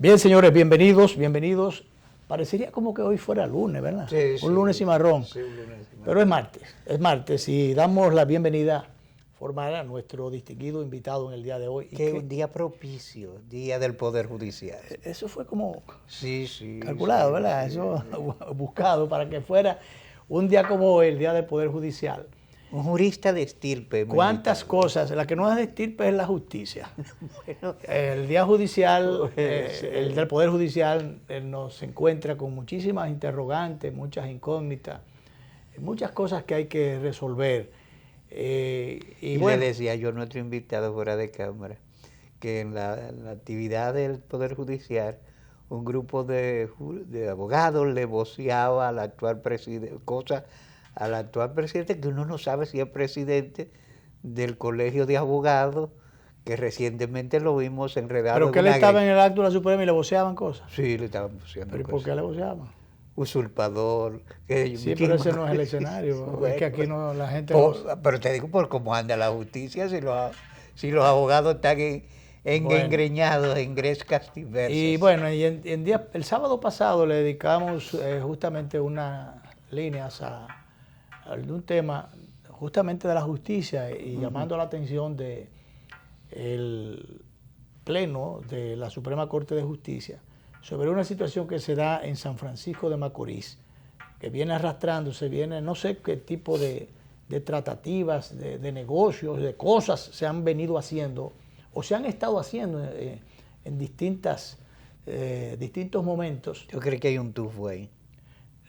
Bien, señores, bienvenidos, bienvenidos. Parecería como que hoy fuera lunes, ¿verdad? Sí, un lunes cimarrón. Sí, un lunes cimarrón. Pero es martes y damos la bienvenida formal a nuestro distinguido invitado en el día de hoy. Que es un día propicio, Día del Poder Judicial. Eso fue como Sí. calculado, ¿verdad? Eso buscado para que fuera un día como hoy, el Día del Poder Judicial. Un jurista de estirpe. ¿Cuántas cosas? La que no es de estirpe es la justicia. Bueno, el día judicial, el del Poder Judicial, nos encuentra con muchísimas interrogantes, muchas incógnitas, muchas cosas que hay que resolver. Y bueno, le decía yo a nuestro invitado fuera de cámara que en la actividad del Poder Judicial un grupo de abogados le voceaba al actual presidente, al actual presidente que uno no sabe si es presidente del Colegio de Abogados, que recientemente lo vimos enredado. ¿Pero que él estaba en el acto de la Suprema y le voceaban cosas? Sí, le estaban voceando ¿Pero cosas. ¿Por qué le voceaban? Usurpador. Sí, pero ese no es el escenario. Bueno, es que aquí no la gente... Pero te digo por cómo anda la justicia, si los abogados están engreñados en grescas diversas. Y bueno, y el sábado pasado le dedicamos justamente unas líneas a un tema justamente de la justicia y llamando la atención de el Pleno de la Suprema Corte de Justicia sobre una situación que se da en San Francisco de Macorís, que viene arrastrándose, no sé qué tipo de tratativas, de negocios, de cosas se han venido haciendo o se han estado haciendo en distintos momentos. Yo creo que hay un tufo ahí.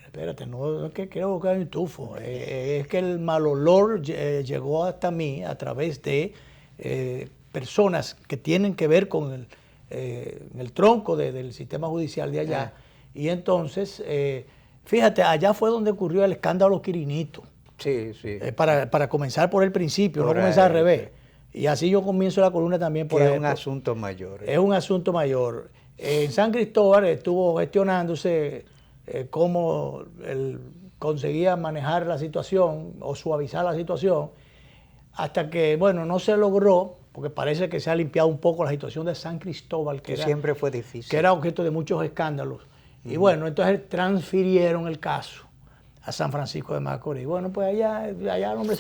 Espérate, no es que creo que hay un tufo, es que el mal olor llegó hasta mí a través de personas que tienen que ver con el tronco del sistema judicial de allá. Y entonces, fíjate, allá fue donde ocurrió el escándalo Quirinito. Sí. Para comenzar por el principio, no comenzar al revés. Y así yo comienzo la columna también por ahí. Es un asunto mayor. Es un asunto mayor. En San Cristóbal estuvo gestionándose cómo él conseguía manejar la situación o suavizar la situación, hasta que, bueno, no se logró, porque parece que se ha limpiado un poco la situación de San Cristóbal, que siempre fue difícil. Que era objeto de muchos escándalos. Y bueno, entonces transfirieron el caso a San Francisco de Macorís. Bueno, pues allá el hombre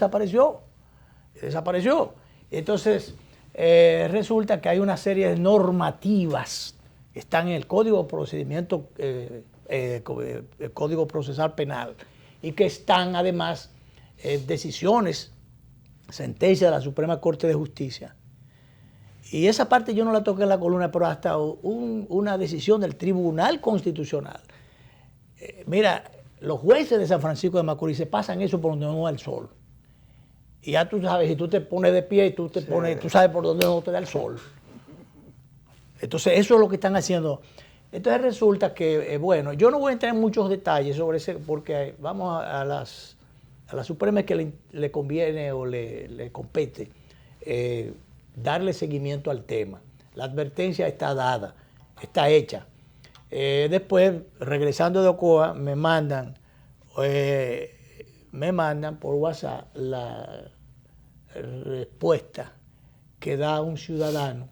desapareció. Entonces, resulta que hay una serie de normativas que están en el Código de Procedimiento, Código Procesal Penal, y que están además decisiones, sentencias de la Suprema Corte de Justicia. Y esa parte yo no la toqué en la columna, pero hasta una decisión del Tribunal Constitucional. Mira, los jueces de San Francisco de Macorís se pasan eso por donde no da el sol. Y ya tú sabes, si tú te pones de pie y tú sabes por dónde no te da el sol. Entonces, eso es lo que están haciendo. Entonces resulta que, bueno, yo no voy a entrar en muchos detalles sobre ese, porque vamos a la Suprema que le conviene o le compete darle seguimiento al tema. La advertencia está dada, está hecha. Después, regresando de Ocoa, me mandan por WhatsApp la respuesta que da un ciudadano,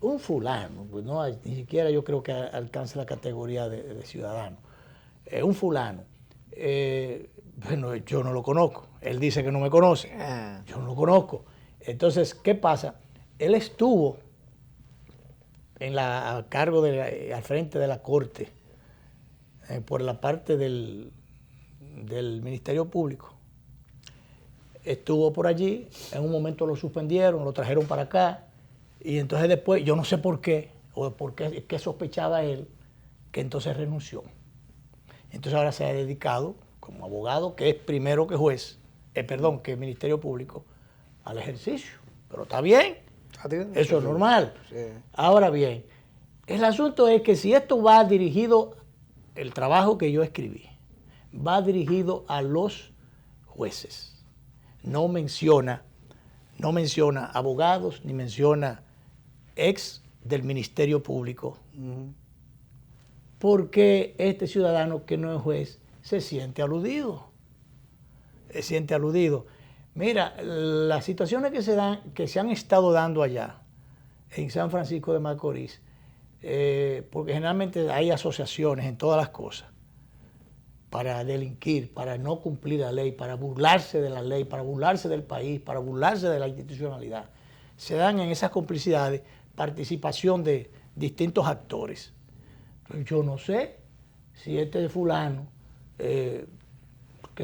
un fulano, pues no, ni siquiera yo creo que alcance la categoría de ciudadano, un fulano. Bueno, yo no lo conozco, él dice que no me conoce, yo no lo conozco. Entonces, ¿qué pasa? Él estuvo a cargo al frente de la Corte por la parte del Ministerio Público. Estuvo por allí, en un momento lo suspendieron, lo trajeron para acá, y entonces después, yo no sé por qué, o por qué sospechaba él, que entonces renunció. Entonces ahora se ha dedicado, como abogado, que es primero que juez, que Ministerio Público, al ejercicio. Pero está bien, eso es normal. Sí. Ahora bien, el asunto es que si esto va dirigido, el trabajo que yo escribí, va dirigido a los jueces. No menciona abogados, ni menciona ex del Ministerio Público. Porque este ciudadano que no es juez se siente aludido. Mira, las situaciones que se han estado dando allá, en San Francisco de Macorís, porque generalmente hay asociaciones en todas las cosas para delinquir, para no cumplir la ley, para burlarse de la ley, para burlarse del país, para burlarse de la institucionalidad. Se dan en esas complicidades participación de distintos actores. Yo no sé si este fulano, qué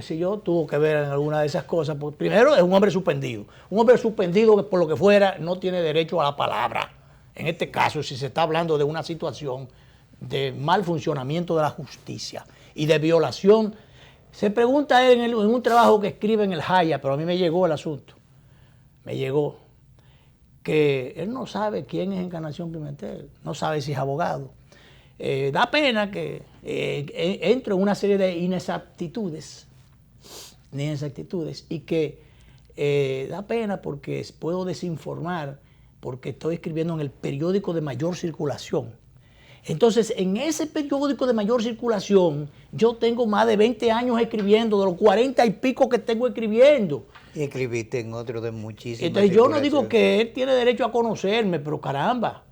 sé yo, tuvo que ver en alguna de esas cosas. Porque primero, es un hombre suspendido. Un hombre suspendido que por lo que fuera no tiene derecho a la palabra. En este caso, si se está hablando de una situación de mal funcionamiento de la justicia y de violación. Se pregunta él en un trabajo que escribe en el Jaya, pero a mí me llegó el asunto. Me llegó que él no sabe quién es Encarnación Pimentel, no sabe si es abogado. Da pena que entro en una serie de inexactitudes y que da pena porque puedo desinformar, porque estoy escribiendo en el periódico de mayor circulación. Entonces, en ese periódico de mayor circulación, yo tengo más de 20 años escribiendo, de los 40 y pico que tengo escribiendo. Y escribiste en otro de muchísimas. Entonces, yo no digo que él tiene derecho a conocerme, pero caramba,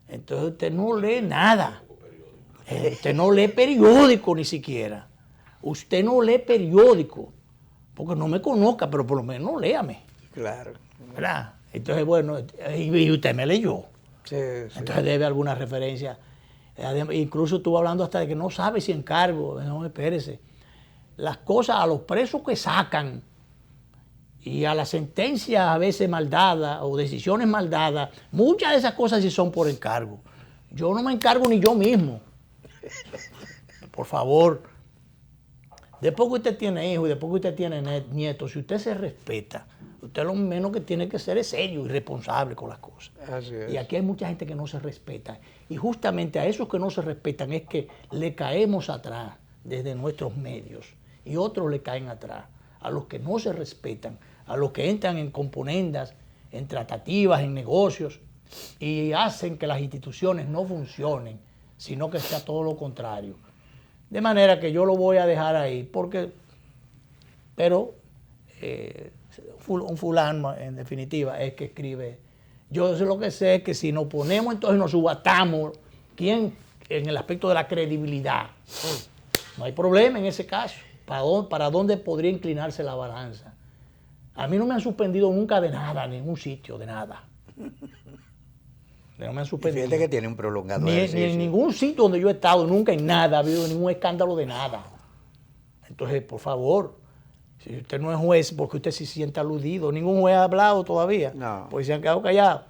entonces usted no lee nada. Usted no lee periódico ni siquiera. Usted no lee periódico, porque no me conozca, pero por lo menos léame. Claro. ¿Verdad? Entonces, bueno, y usted me leyó. Sí. Entonces debe alguna referencia. Incluso estuvo hablando hasta de que no sabe si encargo. No, espérese. Las cosas a los presos que sacan y a las sentencias a veces mal dadas o decisiones mal dadas, muchas de esas cosas sí son por encargo. Yo no me encargo ni yo mismo. Por favor. Después que usted tiene hijos y después que usted tiene nietos, si usted se respeta, usted lo menos que tiene que ser es serio y responsable con las cosas. Así es. Y aquí hay mucha gente que no se respeta. Y justamente a esos que no se respetan es que le caemos atrás desde nuestros medios. Y otros le caen atrás. A los que no se respetan, a los que entran en componendas, en tratativas, en negocios, y hacen que las instituciones no funcionen, sino que sea todo lo contrario. De manera que yo lo voy a dejar ahí, pero un fulano, en definitiva, es que escribe. Yo lo que sé es que si nos ponemos, entonces nos subatamos, ¿quién? En el aspecto de la credibilidad. No hay problema en ese caso. ¿Para dónde podría inclinarse la balanza? A mí no me han suspendido nunca de nada, en ningún sitio, de nada. No me han suspendido. Y fíjate que tiene un prolongado ni en ningún sitio donde yo he estado, nunca en nada, ha habido ningún escándalo de nada. Entonces, por favor, si usted no es juez, porque usted se siente aludido, ningún juez ha hablado todavía, no, porque se han quedado callados.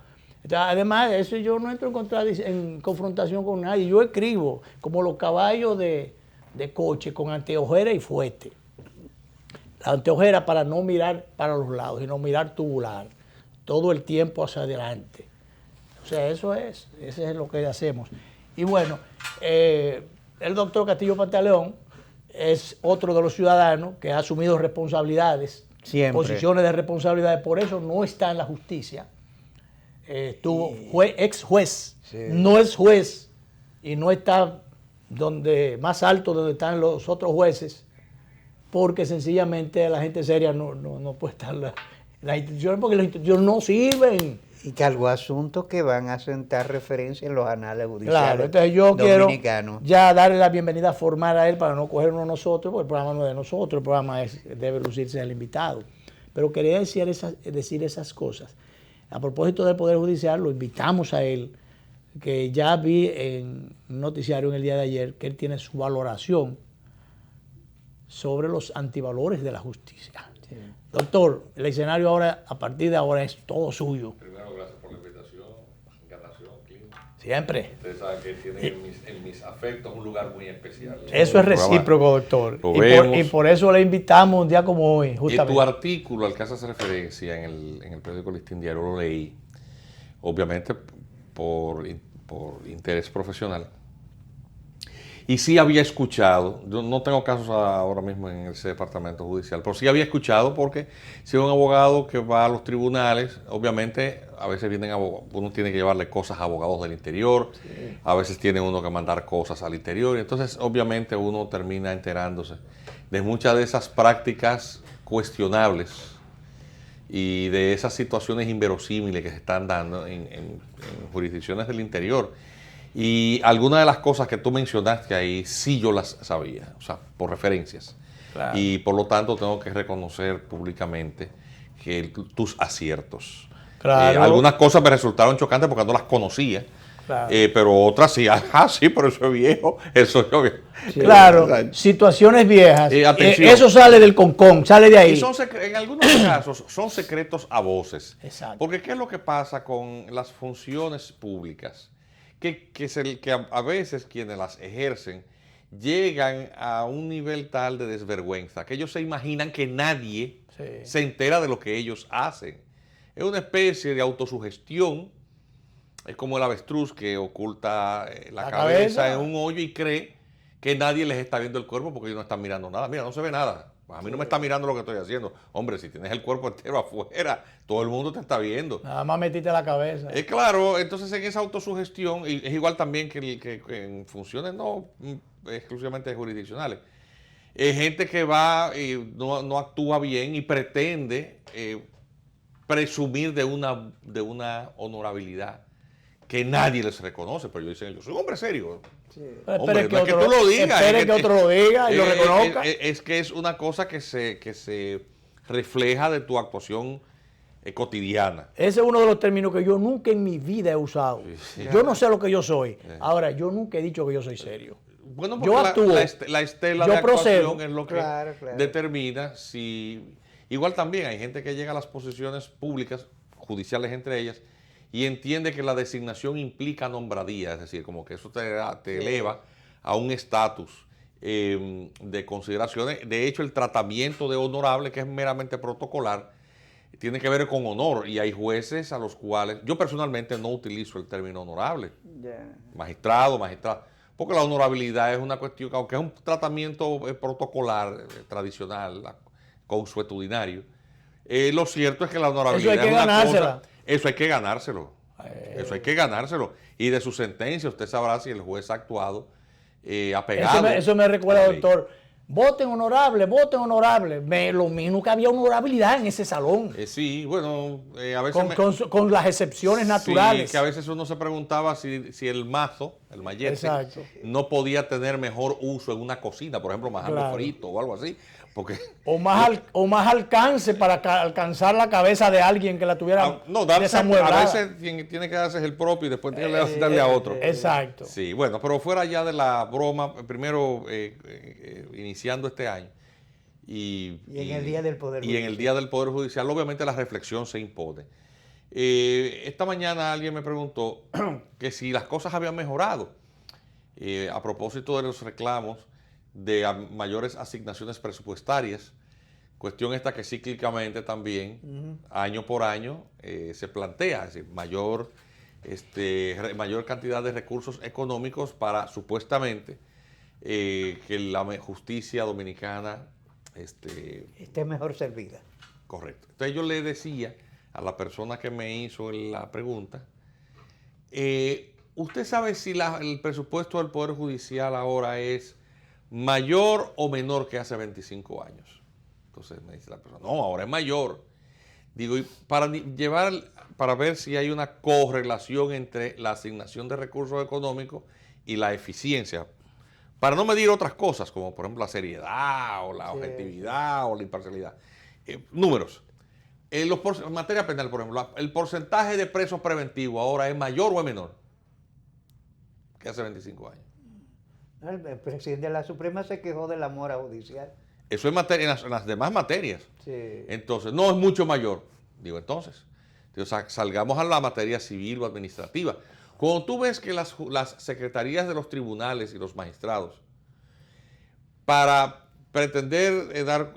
Entonces, además, eso yo no entro en confrontación con nadie. Yo escribo como los caballos de coche con anteojera y fuerte. La anteojera para no mirar para los lados, sino mirar tubular, todo el tiempo hacia adelante. O sea, ese es lo que hacemos. Y bueno, el doctor Castillo Pantaleón es otro de los ciudadanos que ha asumido responsabilidades, siempre, posiciones de responsabilidades, por eso no está en la justicia. Estuvo ex juez, sí, no es juez y no está más alto donde están los otros jueces, porque sencillamente la gente seria no puede estar en las instituciones, porque las instituciones no sirven. Y que algo asuntos que van a sentar referencia en los anales judiciales. Claro, entonces yo quiero ya darle la bienvenida formal a él para no cogernos nosotros, porque el programa no es de nosotros, el programa debe lucirse del invitado. Pero quería decir esas cosas. A propósito del Poder Judicial, lo invitamos a él, que ya vi en un noticiario en el día de ayer que él tiene su valoración sobre los antivalores de la justicia. Sí. Doctor, el escenario ahora, a partir de ahora, es todo suyo. Primero, gracias por la invitación, Encarnación, Clima. Siempre. Ustedes saben que tienen en mis afectos un lugar muy especial. Eso es recíproco, doctor. Y por eso le invitamos un día como hoy, justamente. Y tu artículo al que haces referencia en el periódico Listín Diario lo leí, obviamente por interés profesional. Y sí había escuchado, yo no tengo casos ahora mismo en ese departamento judicial, pero sí había escuchado porque si un abogado que va a los tribunales, obviamente a veces uno tiene que llevarle cosas a abogados del interior, sí, a veces tiene uno que mandar cosas al interior, y entonces obviamente uno termina enterándose de muchas de esas prácticas cuestionables y de esas situaciones inverosímiles que se están dando en jurisdicciones del interior. Y algunas de las cosas que tú mencionaste ahí, sí yo las sabía, o sea, por referencias. Claro. Y por lo tanto tengo que reconocer públicamente que tus aciertos. Claro. Algunas cosas me resultaron chocantes porque no las conocía. Claro. Pero otras sí, sí, pero eso es viejo, eso es viejo. Sí. Claro, situaciones viejas. Atención. Eso sale del concón, sale de ahí. Y en algunos casos son secretos a voces. Exacto. Porque ¿qué es lo que pasa con las funciones públicas? Que a veces quienes las ejercen llegan a un nivel tal de desvergüenza que ellos se imaginan que nadie se entera de lo que ellos hacen. Es una especie de autosugestión. Es como el avestruz que oculta la cabeza en un hoyo y cree que nadie les está viendo el cuerpo porque ellos no están mirando nada. Mira, no se ve nada. A mí no me está mirando lo que estoy haciendo. Hombre, si tienes el cuerpo entero afuera, todo el mundo te está viendo. Nada más metiste la cabeza. Claro, entonces en esa autosugestión, y es igual también que en funciones no exclusivamente jurisdiccionales, gente que va y no actúa bien y pretende presumir de una honorabilidad que nadie les reconoce, pero ellos dicen, yo soy un hombre serio. Sí. Hombre, no es que tú lo digas. Espere que otro lo diga y lo reconozca. Es que es una cosa que se refleja de tu actuación cotidiana. Ese es uno de los términos que yo nunca en mi vida he usado. Sí. Yo no sé lo que yo soy. Ahora, yo nunca he dicho que yo soy serio. Bueno, porque yo actúo. La estela de actuación es lo que determina si... Igual también hay gente que llega a las posiciones públicas, judiciales entre ellas, y entiende que la designación implica nombradía, es decir, como que eso te eleva a un estatus de consideraciones. De hecho, el tratamiento de honorable, que es meramente protocolar, tiene que ver con honor, y hay jueces a los cuales, yo personalmente no utilizo el término honorable, magistrado, porque la honorabilidad es una cuestión, aunque es un tratamiento protocolar, tradicional, consuetudinario, lo cierto es que la honorabilidad es una cosa... Eso hay que ganárselo. Eso hay que ganárselo. Y de su sentencia usted sabrá si el juez ha actuado apegado. Eso me recuerda, doctor. Voten honorable, voten honorable. Lo mismo que había honorabilidad en ese salón. Sí, bueno, a veces... Con las excepciones naturales. Sí, que a veces uno se preguntaba si el mazo, el mallete, no podía tener mejor uso en una cocina, por ejemplo, majando frito o algo así. Porque, o más alcance para alcanzar la cabeza de alguien que la tuviera desamueblada. A veces tiene que darse el propio y después tiene que darle a otro. Exacto. Sí, bueno, pero fuera ya de la broma, primero iniciando este año y en el Día del Poder Judicial. Y en el Día del Poder Judicial, obviamente la reflexión se impone. Esta mañana alguien me preguntó que si las cosas habían mejorado a propósito de los reclamos de mayores asignaciones presupuestarias, cuestión esta que cíclicamente también, año por año, se plantea, es decir, mayor cantidad de recursos económicos para supuestamente que la justicia dominicana esté mejor servida. Correcto. Entonces yo le decía a la persona que me hizo la pregunta, ¿usted sabe si el presupuesto del Poder Judicial ahora es mayor o menor que hace 25 años? Entonces me dice la persona, no, ahora es mayor. Digo, y para ver si hay una correlación entre la asignación de recursos económicos y la eficiencia, para no medir otras cosas, como por ejemplo la seriedad o la objetividad o la imparcialidad. Números. En materia penal, por ejemplo, ¿el porcentaje de presos preventivos ahora es mayor o es menor que hace 25 años? El presidente de la Suprema se quejó de la mora judicial. Eso es en las demás materias. Sí. Entonces, no es mucho mayor. Digo, entonces, salgamos a la materia civil o administrativa. Cuando tú ves que las secretarías de los tribunales y los magistrados, para pretender dar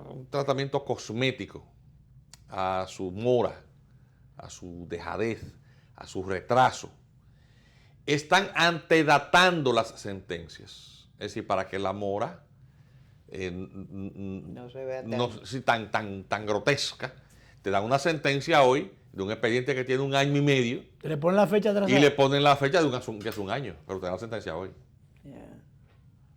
un tratamiento cosmético a su mora, a su dejadez, a su retraso, están antedatando las sentencias. Es decir, para que la mora no se vea tan grotesca, te dan una sentencia hoy de un expediente que tiene 1 año y medio. Le ponen la fecha atrasada. Y le ponen la fecha que es 1 año, pero te dan la sentencia hoy.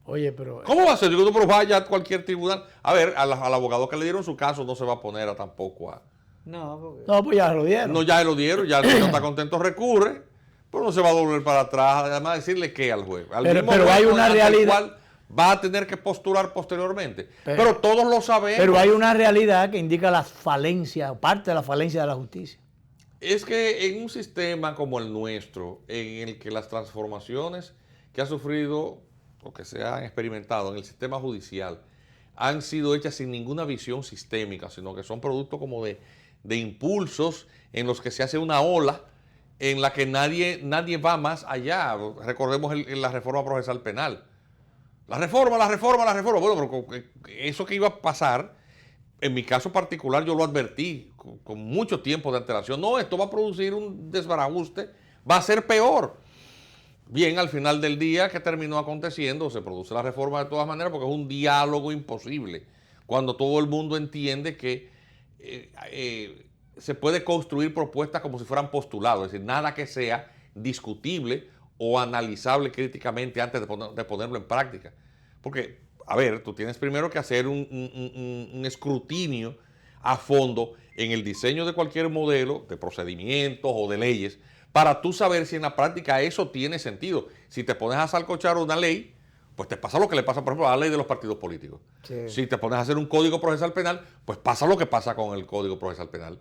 Oye, pero... ¿Cómo va a ser? Digo, pero vaya a cualquier tribunal. A ver, al abogado que le dieron su caso no se va a poner tampoco a... No, pues ya lo dieron. No, ya lo dieron, ya el señor está contento, recurre, pero no se va a volver para atrás, además decirle que al juez. Pero hay una realidad. Va a tener que postular posteriormente. Pero todos lo sabemos. Pero hay una realidad que indica la falencia, o parte de la falencia de la justicia. Es que en un sistema como el nuestro, en el que las transformaciones que ha sufrido o que se han experimentado en el sistema judicial han sido hechas sin ninguna visión sistémica, sino que son producto como de impulsos en los que se hace una ola en la que nadie va más allá. Recordemos la reforma procesal penal. La reforma. Bueno, pero eso que iba a pasar, en mi caso particular, yo lo advertí con mucho tiempo de antelación. No, esto va a producir un desbarajuste, va a ser peor. Bien, al final del día, ¿qué terminó aconteciendo? Se produce la reforma de todas maneras porque es un diálogo imposible. Cuando todo el mundo entiende que se puede construir propuestas como si fueran postulados, es decir, nada que sea discutible o analizable críticamente antes de ponerlo en práctica. Porque, a ver, tú tienes primero que hacer un escrutinio a fondo en el diseño de cualquier modelo, de procedimientos o de leyes, para tú saber si en la práctica eso tiene sentido. Si te pones a salcochar una ley, pues te pasa lo que le pasa, por ejemplo, a la ley de los partidos políticos. Sí. Si te pones a hacer un código procesal penal, pues pasa lo que pasa con el código procesal penal.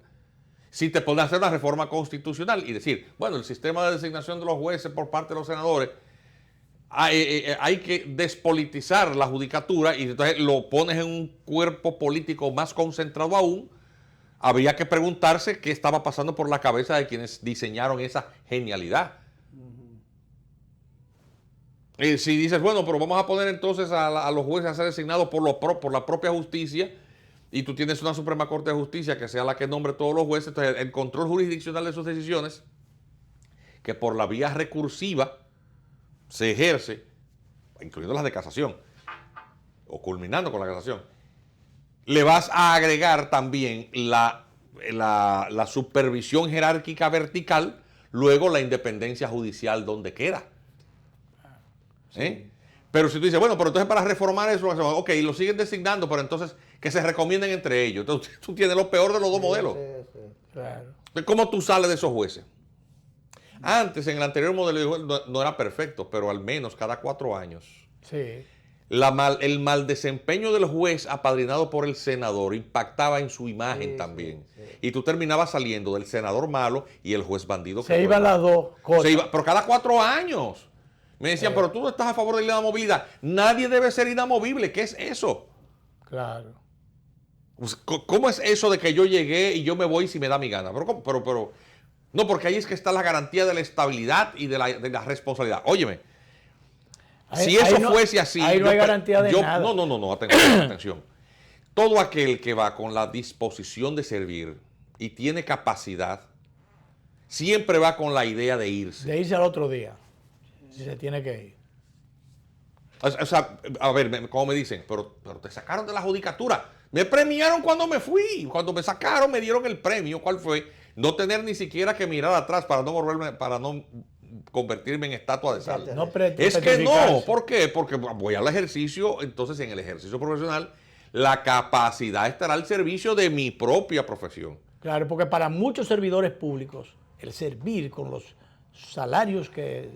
Si te pones a hacer una reforma constitucional y decir, bueno, el sistema de designación de los jueces por parte de los senadores, hay que despolitizar la judicatura y entonces lo pones en un cuerpo político más concentrado aún, habría que preguntarse qué estaba pasando por la cabeza de quienes diseñaron esa genialidad. Si dices, bueno, pero vamos a poner entonces a los jueces a ser designados por la propia justicia, y tú tienes una Suprema Corte de Justicia que sea la que nombre todos los jueces, entonces el control jurisdiccional de sus decisiones, que por la vía recursiva se ejerce, incluyendo las de casación, o culminando con la casación, le vas a agregar también la supervisión jerárquica vertical, luego la independencia judicial donde queda. ¿Sí? Pero si tú dices, bueno, pero entonces para reformar eso, ok, lo siguen designando, pero entonces que se recomienden entre ellos. Entonces tú tienes lo peor de los dos modelos. Sí. Claro. ¿Cómo tú sales de esos jueces? Antes, en el anterior modelo, no era perfecto, pero al menos cada 4 años. Sí. El mal desempeño del juez apadrinado por el senador impactaba en su imagen también. Sí. Y tú terminabas saliendo del senador malo y el juez bandido. Se iban las dos cosas. Pero cada 4 años. Me decían, pero tú no estás a favor de la inamovilidad. Nadie debe ser inamovible. ¿Qué es eso? Claro. ¿Cómo es eso de que yo llegué y yo me voy si me da mi gana? Pero no, porque ahí es que está la garantía de la estabilidad y de la responsabilidad. Óyeme, si eso fuese así... Ahí no hay garantía de nada. No, atención. Todo aquel que va con la disposición de servir y tiene capacidad, siempre va con la idea de irse. De irse al otro día, si se tiene que ir. O sea, a ver, como me dicen, pero te sacaron de la judicatura. Me premiaron cuando me fui. Cuando me sacaron, me dieron el premio. ¿Cuál fue? No tener ni siquiera que mirar atrás para no convertirme en estatua de sal. Es que no. ¿Por qué? Porque voy al ejercicio. Entonces, en el ejercicio profesional, la capacidad estará al servicio de mi propia profesión. Claro, porque para muchos servidores públicos, el servir con los salarios que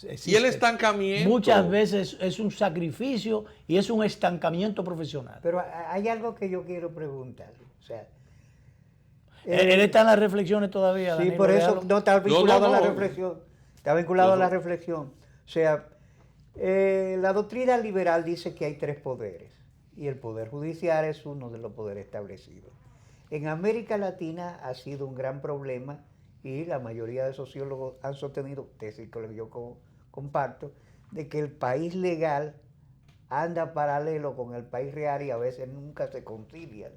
existen, y el estancamiento. Muchas veces es un sacrificio y es un estancamiento profesional. Pero hay algo que yo quiero preguntar. O sea, él está en las reflexiones todavía. Sí, Danilo, por eso déjalo. no está vinculado a la reflexión. Está vinculado a la reflexión. O sea, la doctrina liberal dice que hay 3 poderes y el poder judicial es uno de los poderes establecidos. En América Latina ha sido un gran problema y la mayoría de sociólogos han sostenido, tesis que yo comparto, de que el país legal anda paralelo con el país real y a veces nunca se concilian.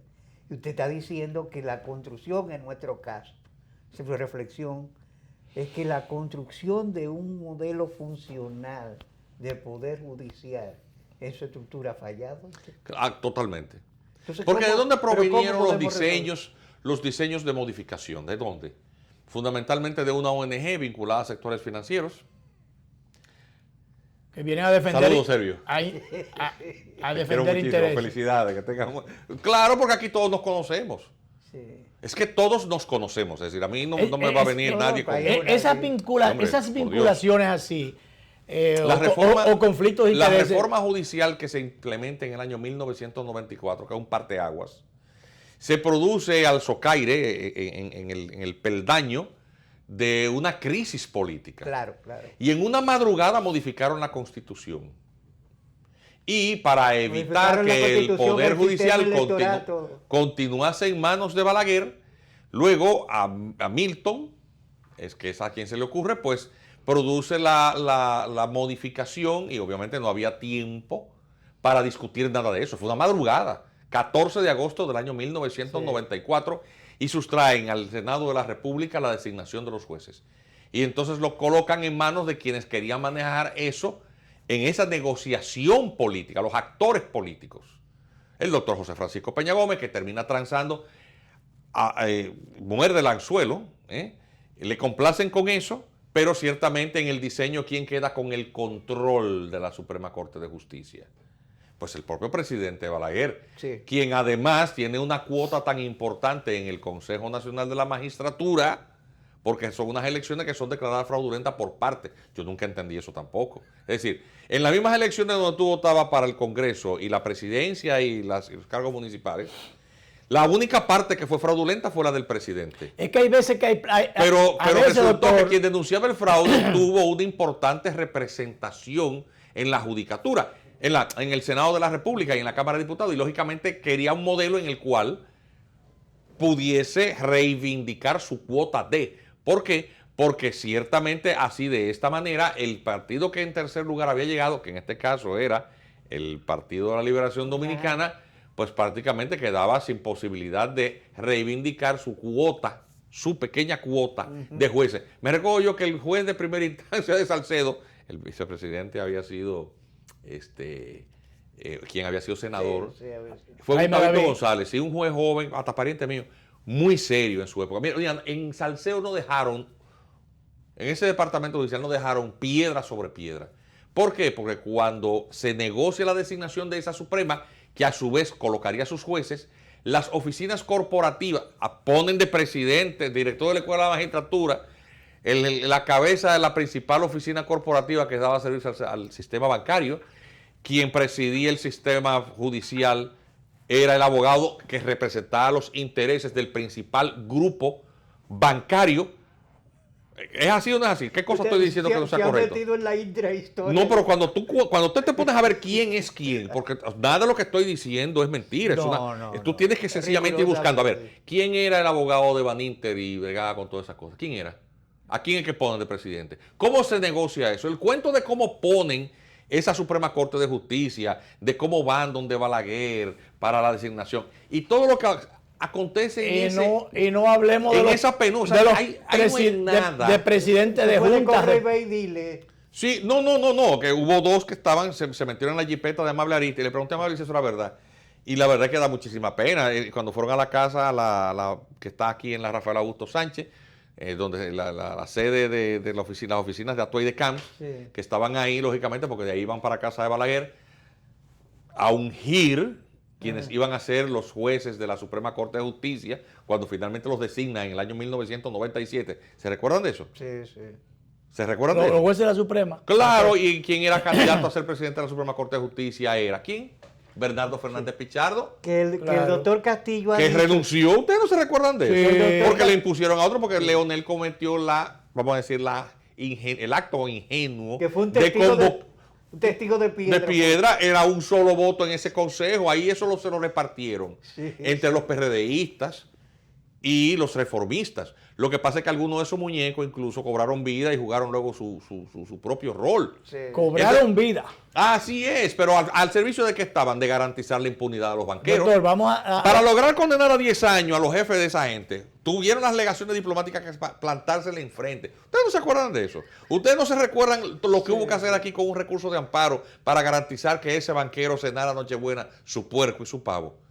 Y usted está diciendo que la construcción, en nuestro caso, su reflexión, es que la construcción de un modelo funcional de poder judicial en su estructura ha fallado. Totalmente. Entonces, porque ¿de dónde provinieron los diseños de modificación? ¿De dónde? Fundamentalmente de una ONG vinculada a sectores financieros. Que vienen a defender. Saludos, Sergio. A defender intereses. Felicidades. Que tengan... Claro, porque aquí todos nos conocemos. Sí. Es que todos nos conocemos, es decir, a mí no me va a venir nadie con... Esas vinculaciones así, o conflictos de la intereses. reforma judicial que se implementa en el año 1994, que es un parteaguas, se produce al socaire, en el peldaño de una crisis política. Claro, claro. Y en una madrugada modificaron la Constitución. Y para evitar que el Poder Judicial continuase en manos de Balaguer, luego a Milton, que es a quien se le ocurre, pues produce la modificación, y obviamente no había tiempo para discutir nada de eso. Fue una madrugada, 14 de agosto del año 1994, y sustraen al Senado de la República la designación de los jueces. Y entonces lo colocan en manos de quienes querían manejar eso en esa negociación política, los actores políticos. El doctor José Francisco Peña Gómez, que termina transando, muerde el anzuelo, le complacen con eso, pero ciertamente en el diseño, ¿quién queda con el control de la Suprema Corte de Justicia? Pues el propio presidente Balaguer, quien además tiene una cuota tan importante en el Consejo Nacional de la Magistratura, porque son unas elecciones que son declaradas fraudulentas por parte. Yo nunca entendí eso tampoco. Es decir, en las mismas elecciones donde tú votabas para el Congreso y la presidencia y los cargos municipales, la única parte que fue fraudulenta fue la del presidente. Es que hay veces que pero veces, resultó doctor, que quien denunciaba el fraude tuvo una importante representación en la judicatura, en el Senado de la República y en la Cámara de Diputados, y lógicamente quería un modelo en el cual pudiese reivindicar su cuota de... ¿Por qué? Porque ciertamente así, de esta manera, el partido que en tercer lugar había llegado, que en este caso era el Partido de la Liberación Dominicana, pues prácticamente quedaba sin posibilidad de reivindicar su cuota, su pequeña cuota de jueces. Me recuerdo yo que el juez de primera instancia de Salcedo, el vicepresidente había sido, quien había sido senador, fue Gustavo González, sí, un juez joven, hasta pariente mío, muy serio en su época. Mira, en Salcedo no dejaron, en ese departamento judicial no dejaron piedra sobre piedra. ¿Por qué? Porque cuando se negocia la designación de esa Suprema, que a su vez colocaría a sus jueces, las oficinas corporativas ponen de presidente, director de la Escuela de la Magistratura, la cabeza de la principal oficina corporativa que daba servicio al sistema bancario, quien presidía el sistema judicial, era el abogado que representaba los intereses del principal grupo bancario. ¿Es así o no es así? ¿Qué cosa estoy diciendo que no sea correcto? Metido en la intrahistoria. No, pero cuando tú te pones a ver quién es quién, porque nada de lo que estoy diciendo es mentira. Tú tienes que sencillamente ir buscando, a ver, ¿quién era el abogado de Baninter y bregaba con todas esas cosas? ¿Quién era? ¿A quién es que ponen de presidente? ¿Cómo se negocia eso? El cuento de cómo ponen esa Suprema Corte de Justicia, de cómo van donde Balaguer para la designación y todo lo que acontece y no hablemos de esa penosa de presidente de junta. Sí, no, que hubo dos que se metieron en la jipeta de Amable Arista y le pregunté a Amable si eso era verdad. Y la verdad es que da muchísima pena. Cuando fueron a la casa, la que está aquí en la Rafael Augusto Sánchez, donde la sede de las oficinas de Atuay de Camps, que estaban ahí, lógicamente, porque de ahí iban para casa de Balaguer a ungir quienes iban a ser los jueces de la Suprema Corte de Justicia, cuando finalmente los designan en el año 1997. ¿Se recuerdan de eso? Sí. ¿Se recuerdan de eso? Los jueces de la Suprema. Claro, y quien era candidato a ser presidente de la Suprema Corte de Justicia era ¿quién? Bernardo Fernández Pichardo. Que el doctor Castillo que renunció. ¿Ustedes no se recuerdan de eso? Porque le impusieron a otro, porque Leonel cometió vamos a decir, el acto ingenuo. Que fue un testigo de piedra. De piedra, era un solo voto en ese consejo. Ahí eso se lo repartieron entre los PRDistas y los reformistas. Lo que pasa es que algunos de esos muñecos incluso cobraron vida y jugaron luego su propio rol. Cobraron vida. Así es, pero al servicio de qué estaban, de garantizar la impunidad a los banqueros. Doctor, vamos para lograr condenar a 10 años a los jefes de esa gente, tuvieron las legaciones diplomáticas que plantársele enfrente. ¿Ustedes no se acuerdan de eso? ¿Ustedes no se recuerdan lo que hubo que hacer aquí con un recurso de amparo para garantizar que ese banquero cenara Nochebuena su puerco y su pavo?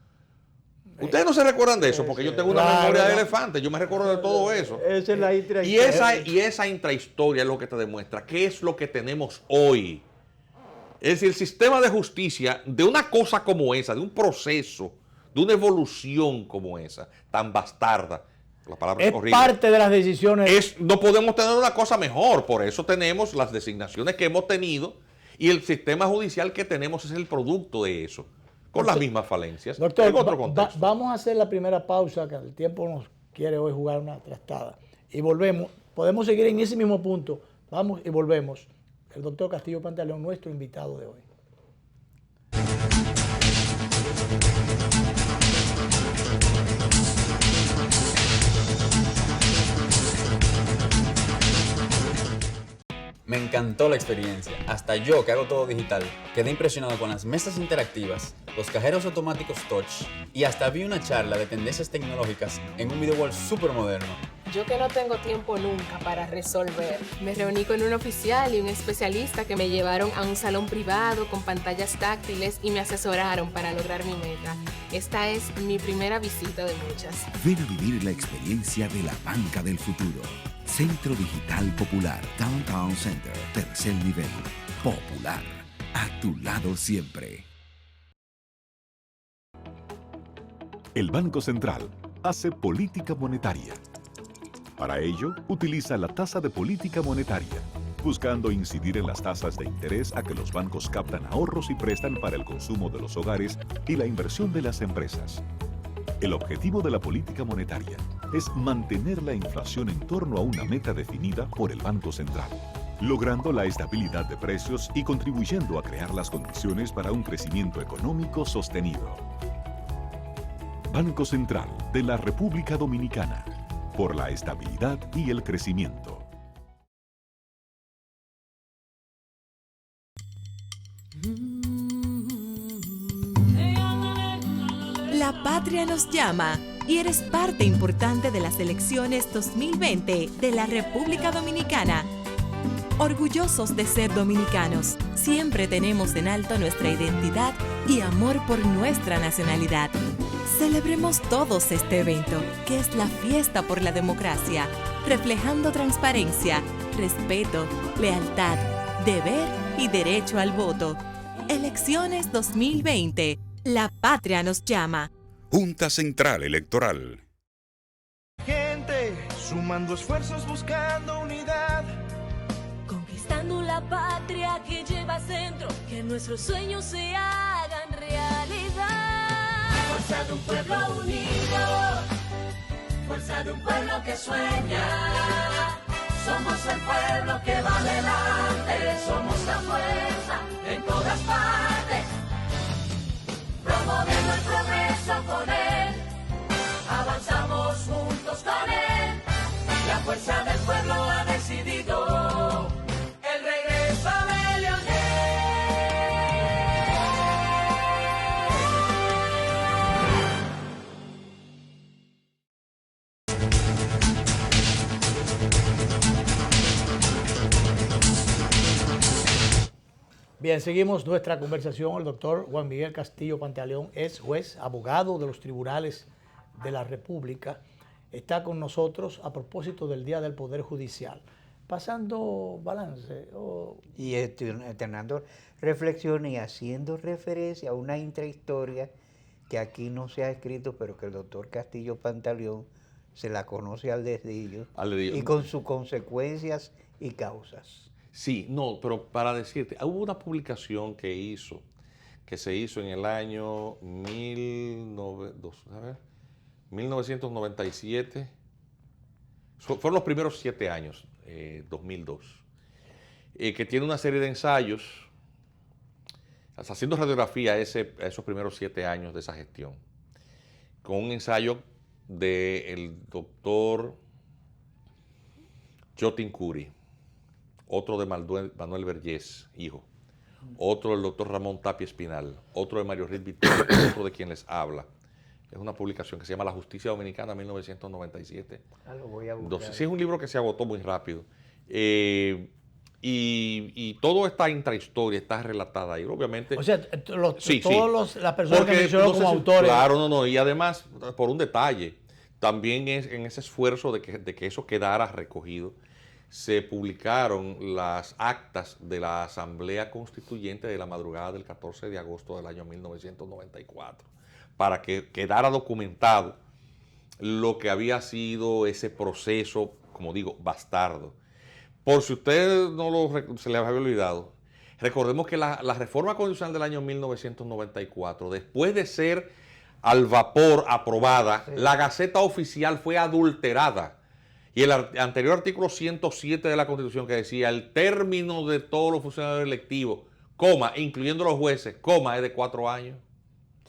Ustedes no se recuerdan de eso, porque yo tengo una memoria de elefante, yo me recuerdo de todo eso. Esa es la intrahistoria. Y esa intrahistoria es lo que te demuestra qué es lo que tenemos hoy. Es decir, el sistema de justicia, de una cosa como esa, de un proceso de una evolución como esa, tan bastarda. La palabra es horrible. parte de las decisiones. No podemos tener una cosa mejor, por eso tenemos las designaciones que hemos tenido y el sistema judicial que tenemos es el producto de eso, con las mismas falencias. Doctor, en otro contexto. Vamos a hacer la primera pausa, que el tiempo nos quiere hoy jugar una trastada. Y volvemos. Podemos seguir en ese mismo punto. Vamos y volvemos. El doctor Castillo Pantaleón, nuestro invitado de hoy. Me encantó la experiencia. Hasta yo, que hago todo digital, quedé impresionado con las mesas interactivas, los cajeros automáticos touch y hasta vi una charla de tendencias tecnológicas en un video wall súper moderno. Yo que no tengo tiempo nunca para resolver, me reuní con un oficial y un especialista que me llevaron a un salón privado con pantallas táctiles y me asesoraron para lograr mi meta. Esta es mi primera visita de muchas. Ven a vivir la experiencia de la banca del futuro. Centro Digital Popular, Downtown Center, tercer nivel. Popular, a tu lado siempre. El Banco Central hace política monetaria. Para ello, utiliza la tasa de política monetaria, buscando incidir en las tasas de interés a que los bancos captan ahorros y prestan para el consumo de los hogares y la inversión de las empresas. El objetivo de la política monetaria es mantener la inflación en torno a una meta definida por el Banco Central, logrando la estabilidad de precios y contribuyendo a crear las condiciones para un crecimiento económico sostenido. Banco Central de la República Dominicana, por la estabilidad y el crecimiento. La patria nos llama y eres parte importante de las elecciones 2020 de la República Dominicana. Orgullosos de ser dominicanos, siempre tenemos en alto nuestra identidad y amor por nuestra nacionalidad. Celebremos todos este evento, que es la fiesta por la democracia, reflejando transparencia, respeto, lealtad, deber y derecho al voto. Elecciones 2020. La patria nos llama. Junta Central Electoral. Gente, sumando esfuerzos buscando unidad. Conquistando la patria que lleva centro, que nuestros sueños se hagan realidad. Fuerza de un pueblo unido, fuerza de un pueblo que sueña. Somos el pueblo que va adelante, somos la fuerza en todas partes. Promoviendo el progreso con él, avanzamos juntos con él. La fuerza del pueblo ha decidido el regreso de Leonel. Bien, seguimos nuestra conversación. El doctor Juan Miguel Castillo Pantaleón es juez, abogado de los tribunales de la República. Está con nosotros a propósito del Día del Poder Judicial. Pasando balance. Y externando reflexiones y haciendo referencia a una intrahistoria que aquí no se ha escrito, pero que el doctor Castillo Pantaleón se la conoce al dedillo. Y con sus consecuencias y causas. Sí, no, pero para decirte, hubo una publicación que se hizo en el año 1997, fueron los primeros 7 años, 2002, que tiene una serie de ensayos, haciendo radiografía a esos primeros 7 años de esa gestión, con un ensayo del doctor Jotin Curi, otro de Manuel Vergés, hijo, otro del doctor Ramón Tapia Espinal, otro de Mario Riz Vittorio, otro de quien les habla. Es una publicación que se llama La Justicia Dominicana 1997. Lo voy a buscar. Sí, es un libro que se agotó muy rápido. Y toda esta intrahistoria está relatada ahí, obviamente. O sea, las personas que mencionó como autores. Claro, no, y además, por un detalle, también es en ese esfuerzo de que eso quedara recogido, se publicaron las actas de la Asamblea Constituyente de la madrugada del 14 de agosto del año 1994, para que quedara documentado lo que había sido ese proceso, como digo, bastardo. Por si usted se le había olvidado, recordemos que la reforma constitucional del año 1994, después de ser al vapor aprobada, la Gaceta Oficial fue adulterada. Y el anterior artículo 107 de la Constitución, que decía el término de todos los funcionarios electivos, coma, incluyendo los jueces, coma, es de 4 años.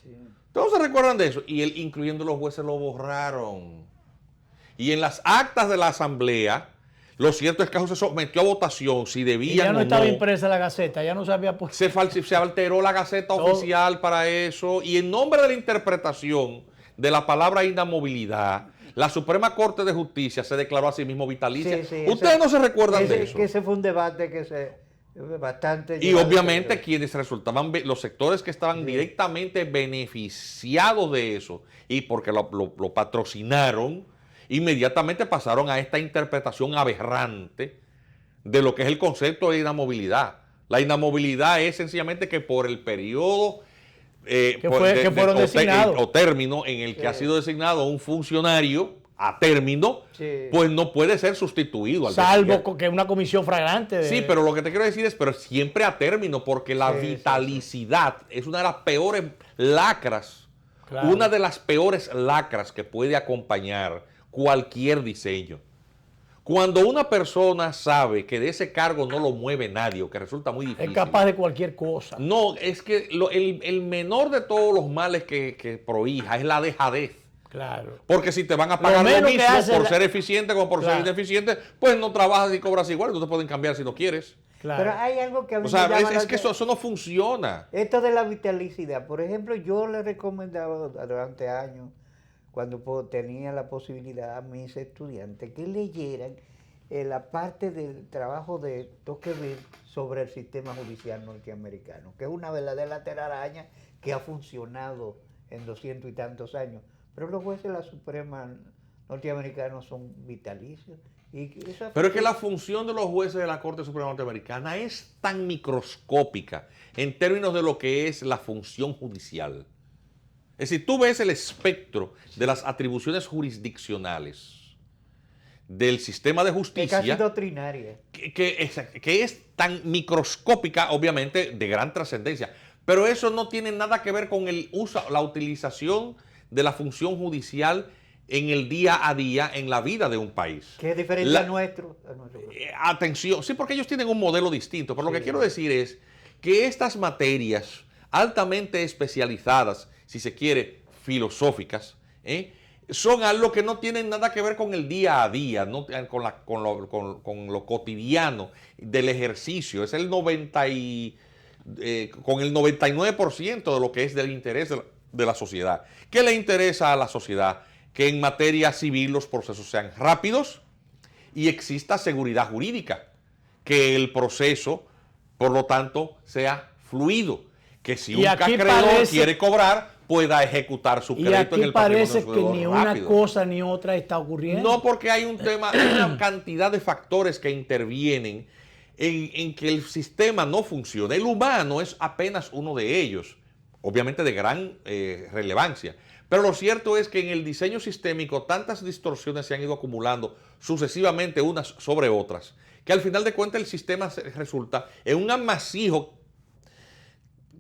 Sí. ¿Todos se recuerdan de eso? Y incluyendo los jueces, lo borraron. Y en las actas de la Asamblea, lo cierto es que eso se sometió a votación, si debían o no. Ya no estaba impresa la Gaceta, ya no se había puesto. Se alteró la Gaceta Oficial para eso, y en nombre de la interpretación de la palabra inamovilidad, la Suprema Corte de Justicia se declaró a sí mismo vitalicia. Ustedes no se recuerdan de eso. Que ese fue un debate bastante... Y obviamente quienes resultaban, los sectores que estaban directamente beneficiados de eso, y porque lo patrocinaron, inmediatamente pasaron a esta interpretación aberrante de lo que es el concepto de inamovilidad. La inamovilidad es sencillamente que por el periodo o término en el que ha sido designado un funcionario a término, pues no puede ser sustituido. Salvo que una comisión flagrante. Sí, pero lo que te quiero decir es, pero siempre a término, porque la vitalicidad es una de las peores lacras, una de las peores lacras que puede acompañar cualquier diseño. Cuando una persona sabe que de ese cargo no lo mueve nadie, o que resulta muy difícil. Es capaz de cualquier cosa. No, es que el menor de todos los males que prohija es la dejadez. Claro. Porque si te van a pagar lo mismo por ser eficiente como por ser ineficiente, pues no trabajas y cobras igual, no te pueden cambiar si no quieres. Claro. Pero hay algo que a mí me llama es que eso no funciona. Esto de la vitalicidad. Por ejemplo, yo le recomendaba durante años, cuando tenía la posibilidad a mis estudiantes, que leyeran la parte del trabajo de Tocqueville sobre el sistema judicial norteamericano, que es una verdadera telaraña que ha funcionado en 200 y tantos años. Pero los jueces de la Suprema norteamericanos son vitalicios. Pero es que la función de los jueces de la Corte Suprema Norteamericana es tan microscópica en términos de lo que es la función judicial. Es decir, tú ves el espectro de las atribuciones jurisdiccionales del sistema de justicia. Es casi doctrinaria. Que es tan microscópica, obviamente, de gran trascendencia. Pero eso no tiene nada que ver con la utilización de la función judicial en el día a día en la vida de un país. Que es diferente a nuestro. Atención, sí, porque ellos tienen un modelo distinto. Pero lo que quiero decir es que estas materias altamente especializadas, si se quiere, filosóficas, son algo que no tienen nada que ver con el día a día, con lo cotidiano del ejercicio. Es con el 99% de lo que es del interés de la sociedad. ¿Qué le interesa a la sociedad? Que en materia civil los procesos sean rápidos y exista seguridad jurídica. Que el proceso, por lo tanto, sea fluido. Que si un acreedor quiere cobrar, pueda ejecutar su crédito en el patrimonio. Y aquí parece que ni una cosa ni otra está ocurriendo. No, porque hay un tema, hay una cantidad de factores que intervienen en que el sistema no funcione. El humano es apenas uno de ellos, obviamente de gran relevancia. Pero lo cierto es que en el diseño sistémico tantas distorsiones se han ido acumulando sucesivamente unas sobre otras, que al final de cuentas el sistema resulta en un amasijo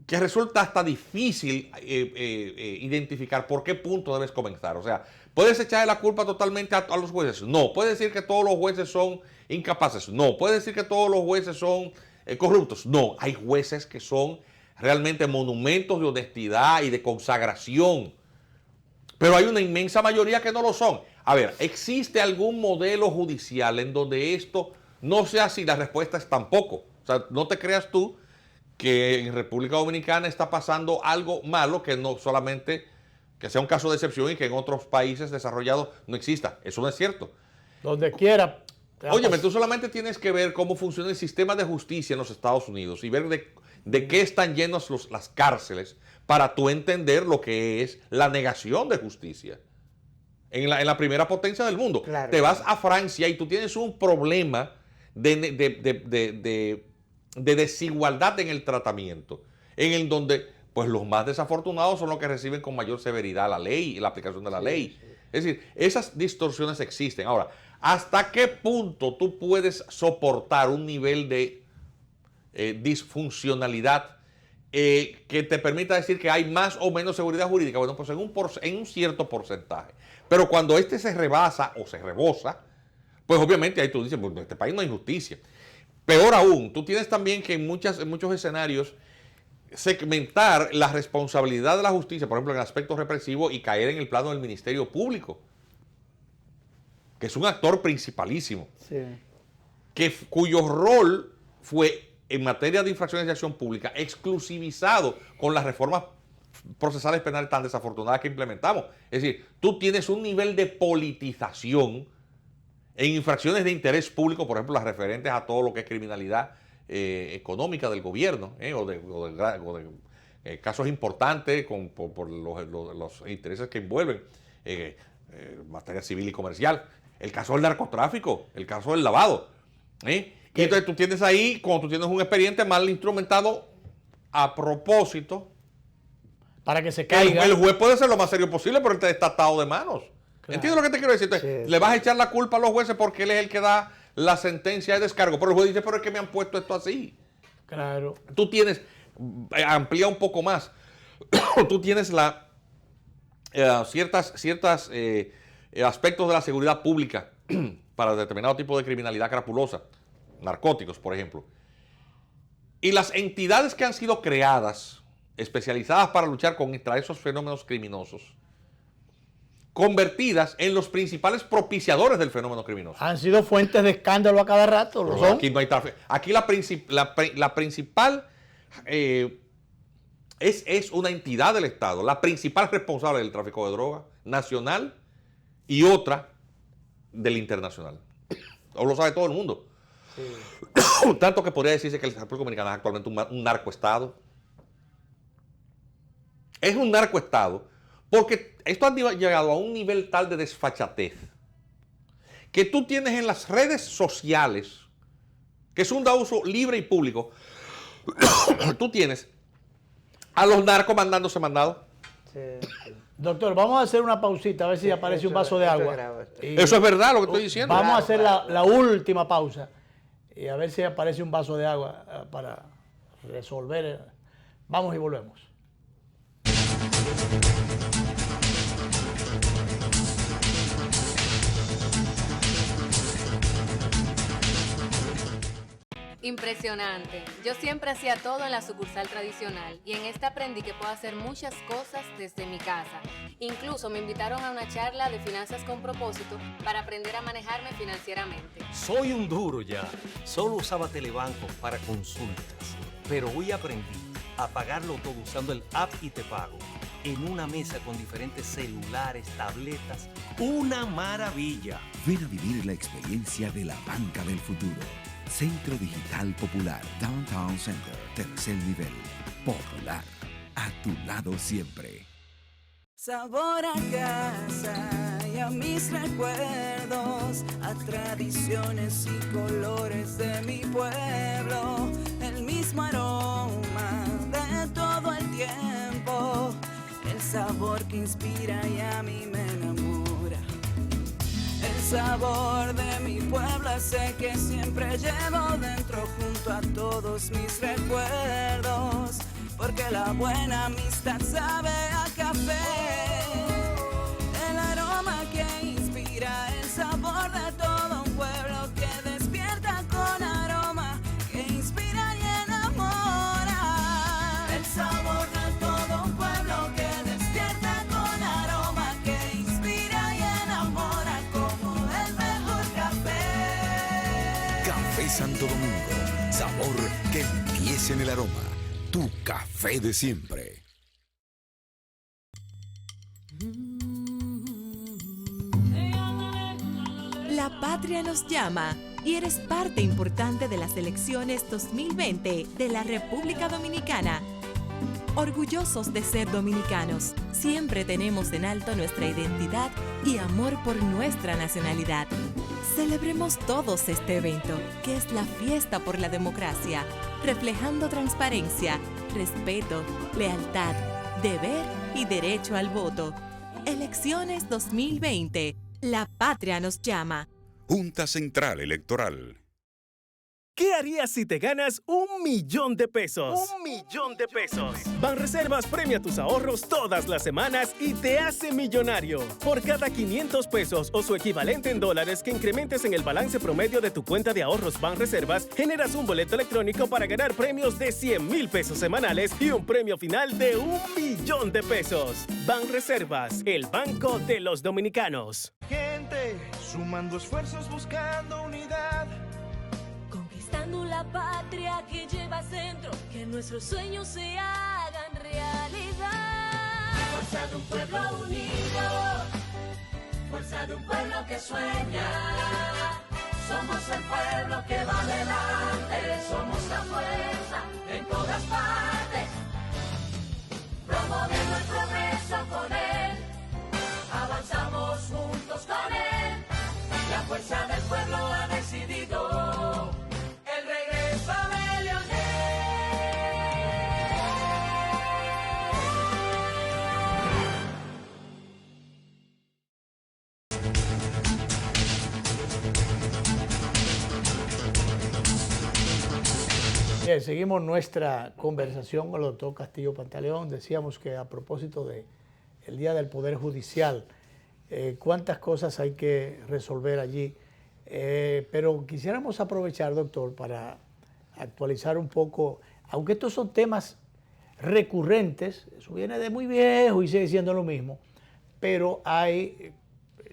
que resulta hasta difícil identificar por qué punto debes comenzar. O sea, ¿puedes echarle la culpa totalmente a los jueces? No. ¿Puedes decir que todos los jueces son incapaces? No. ¿Puedes decir que todos los jueces son corruptos? No. Hay jueces que son realmente monumentos de honestidad y de consagración. Pero hay una inmensa mayoría que no lo son. A ver, ¿existe algún modelo judicial en donde esto no sea así? La respuesta es tampoco. O sea, no te creas tú que en República Dominicana está pasando algo malo, que no solamente que sea un caso de excepción y que en otros países desarrollados no exista. Eso no es cierto. Donde quiera. Óyeme, tú solamente tienes que ver cómo funciona el sistema de justicia en los Estados Unidos y ver de qué están llenos las cárceles para tú entender lo que es la negación de justicia en la primera potencia del mundo. Claro. Te vas a Francia y tú tienes un problema de desigualdad en el tratamiento, en el donde pues los más desafortunados son los que reciben con mayor severidad la ley y la aplicación de la ley. Es decir, esas distorsiones existen. Ahora, ¿hasta qué punto tú puedes soportar un nivel de disfuncionalidad que te permita decir que hay más o menos seguridad jurídica? Bueno, pues en un cierto porcentaje. Pero cuando este se rebasa o se rebosa, pues obviamente ahí tú dices, pues en este país no hay justicia. Peor aún, tú tienes también que en muchos escenarios segmentar la responsabilidad de la justicia, por ejemplo, en el aspecto represivo, y caer en el plano del Ministerio Público, que es un actor principalísimo, cuyo rol fue, en materia de infracciones de acción pública, exclusivizado con las reformas procesales penales tan desafortunadas que implementamos. Es decir, tú tienes un nivel de politización en infracciones de interés público, por ejemplo, las referentes a todo lo que es criminalidad económica del gobierno, o de casos importantes por los intereses que envuelven materia civil y comercial. El caso del narcotráfico, el caso del lavado. Y entonces tú tienes ahí, cuando tú tienes un expediente mal instrumentado a propósito, para que se caiga. El juez puede ser lo más serio posible, pero él está atado de manos. Claro. ¿Entiendes lo que te quiero decir? Entonces, le vas a echar la culpa a los jueces porque él es el que da la sentencia de descargo. Pero el juez dice, pero es que me han puesto esto así. Claro. Tú tienes, amplía un poco más, tú tienes ciertas aspectos de la seguridad pública para determinado tipo de criminalidad crapulosa, narcóticos, por ejemplo. Y las entidades que han sido creadas, especializadas para luchar contra esos fenómenos criminosos, convertidas en los principales propiciadores del fenómeno criminoso. Han sido fuentes de escándalo a cada rato. ¿Lo son? Aquí no hay tráfico. Aquí la principal es una entidad del Estado, la principal responsable del tráfico de drogas nacional y otra del internacional. O lo sabe todo el mundo. Sí. Tanto que podría decirse que la República Dominicana es actualmente un narcoestado. Es un narcoestado porque esto ha llegado a un nivel tal de desfachatez que tú tienes en las redes sociales, que es un uso libre y público, tú tienes a los narcos mandándose mandados. Sí. Doctor, vamos a hacer una pausita, a ver si aparece un vaso de agua. Eso es verdad lo que estoy diciendo. Vamos a hacer la última pausa y a ver si aparece un vaso de agua para resolver. Vamos y volvemos. Impresionante. Yo siempre hacía todo en la sucursal tradicional y en esta aprendí que puedo hacer muchas cosas desde mi casa. Incluso me invitaron a una charla de finanzas con propósito para aprender a manejarme financieramente. Soy un duro ya. Solo usaba Telebanco para consultas, pero hoy aprendí a pagarlo todo usando el app y te pago. En una mesa con diferentes celulares, tabletas, ¡una maravilla! Ven a vivir la experiencia de la banca del futuro. Centro Digital Popular, Downtown Center, tercer nivel. Popular, a tu lado siempre. Sabor a casa y a mis recuerdos, a tradiciones y colores de mi pueblo. El mismo aroma de todo el tiempo, el sabor que inspira y a mí me enamora. El sabor de mi pueblo ese que siempre llevo dentro junto a todos mis recuerdos, porque la buena amistad sabe a café. El aroma que inspira, el sabor de todo un pueblo que despierta con aroma, que inspira y enamora. El sabor de todo un pueblo que despierta con aroma, que inspira y enamora como el mejor café. Café Santo Domingo, sabor que empieza en el aroma. Tu café de siempre. La patria nos llama y eres parte importante de las elecciones 2020 de la República Dominicana. Orgullosos de ser dominicanos, siempre tenemos en alto nuestra identidad y amor por nuestra nacionalidad. Celebremos todos este evento, que es la fiesta por la democracia, reflejando transparencia, respeto, lealtad, deber y derecho al voto. Elecciones 2020. La patria nos llama. Junta Central Electoral. ¿Qué harías si te ganas $1.000.000? $1.000.000. Banreservas premia tus ahorros todas las semanas y te hace millonario. Por cada $500 o su equivalente en dólares que incrementes en el balance promedio de tu cuenta de ahorros Banreservas, generas un boleto electrónico para ganar premios de $100,000 semanales y un premio final de $1.000.000. Banreservas, el banco de los dominicanos. Gente, sumando esfuerzos buscando unidad. Conquistando la patria que llevas dentro, que nuestros sueños se hagan realidad. Fuerza de un pueblo unido, fuerza de un pueblo que sueña. Somos el pueblo que va adelante, somos la fuerza en todas partes. Promoviendo el progreso con él, avanzamos juntos con él. La fuerza del pueblo ha decidido el regreso de Leonel. Bien, seguimos nuestra conversación con el doctor Castillo Pantaleón. Decíamos que a propósito del Día del Poder Judicial, cuántas cosas hay que resolver allí. Pero quisiéramos aprovechar, doctor, para actualizar un poco, aunque estos son temas recurrentes, eso viene de muy viejo y sigue siendo lo mismo, pero hay,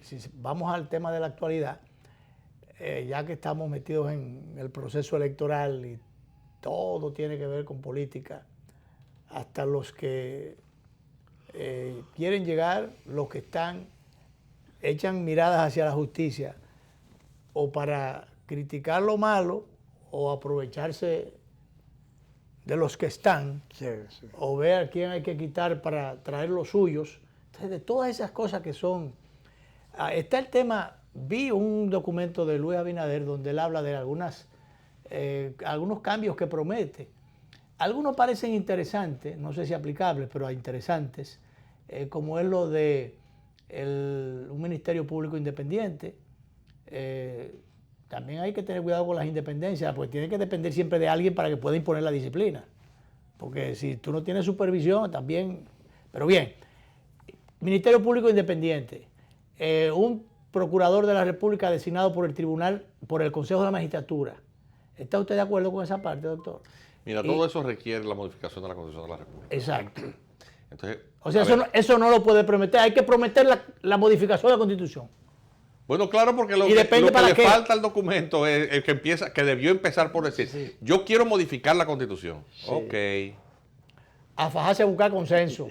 si vamos al tema de la actualidad, ya que estamos metidos en el proceso electoral y todo tiene que ver con política, hasta los que quieren llegar, los que están, echan miradas hacia la justicia, o para criticar lo malo, o aprovecharse de los que están, o ver a quién hay que quitar para traer los suyos. Entonces, de todas esas cosas que son... está el tema, vi un documento de Luis Abinader donde él habla de algunos cambios que promete. Algunos parecen interesantes, no sé si aplicables, pero interesantes, como es lo de un Ministerio Público Independiente. También hay que tener cuidado con las independencias, porque tiene que depender siempre de alguien para que pueda imponer la disciplina. Porque si tú no tienes supervisión, también... Pero bien, Ministerio Público Independiente, un procurador de la República designado por el Tribunal, por el Consejo de la Magistratura. ¿Está usted de acuerdo con esa parte, doctor? Mira, todo eso requiere la modificación de la Constitución de la República. Exacto. Entonces, o sea, eso no lo puede prometer. Hay que prometer la modificación de la Constitución. Bueno, claro, porque lo que le falta al documento es el que debió empezar por decir, yo quiero modificar la Constitución. Sí. Ok. A fajarse a buscar consenso.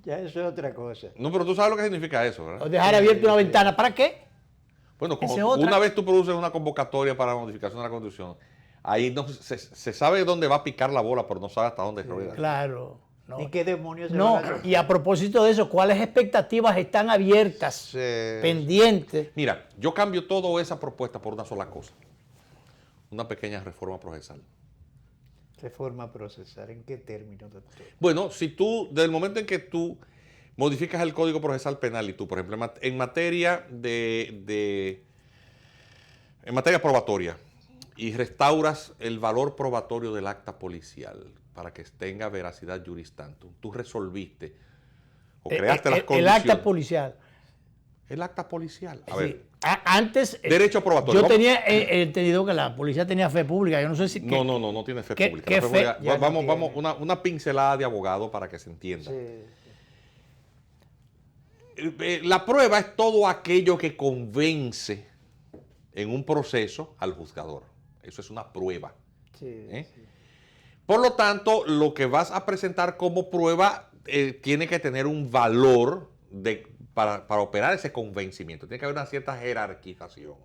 Ya eso es otra cosa. No, pero tú sabes lo que significa eso, ¿verdad? O dejar abierta una ventana. ¿Para qué? Bueno, como una vez tú produces una convocatoria para la modificación de la Constitución, ahí no, se sabe dónde va a picar la bola, pero no sabe hasta dónde rueda. Claro. No. ¿Y qué demonios se no, van a hacer? Y a propósito de eso, ¿cuáles expectativas están abiertas, pendientes? Mira, yo cambio toda esa propuesta por una sola cosa. Una pequeña reforma procesal. ¿Reforma procesal? ¿En qué término, doctor? Bueno, si tú, desde el momento en que tú modificas el Código Procesal Penal y tú, por ejemplo, en materia en materia probatoria y restauras el valor probatorio del acta policial para que tenga veracidad juris tantum, tú resolviste o creaste las condiciones. El acta policial. El acta policial. A Sí. ver. Antes, derecho probatorio. Yo tenía entendido que la policía tenía fe pública. Yo no sé si... No tiene fe pública. ¿Qué fe? Vamos, una pincelada de abogado para que se entienda. Sí. La prueba es todo aquello que convence en un proceso al juzgador. Eso es una prueba. Sí. Por lo tanto, lo que vas a presentar como prueba tiene que tener un valor para operar ese convencimiento. Tiene que haber una cierta jerarquización.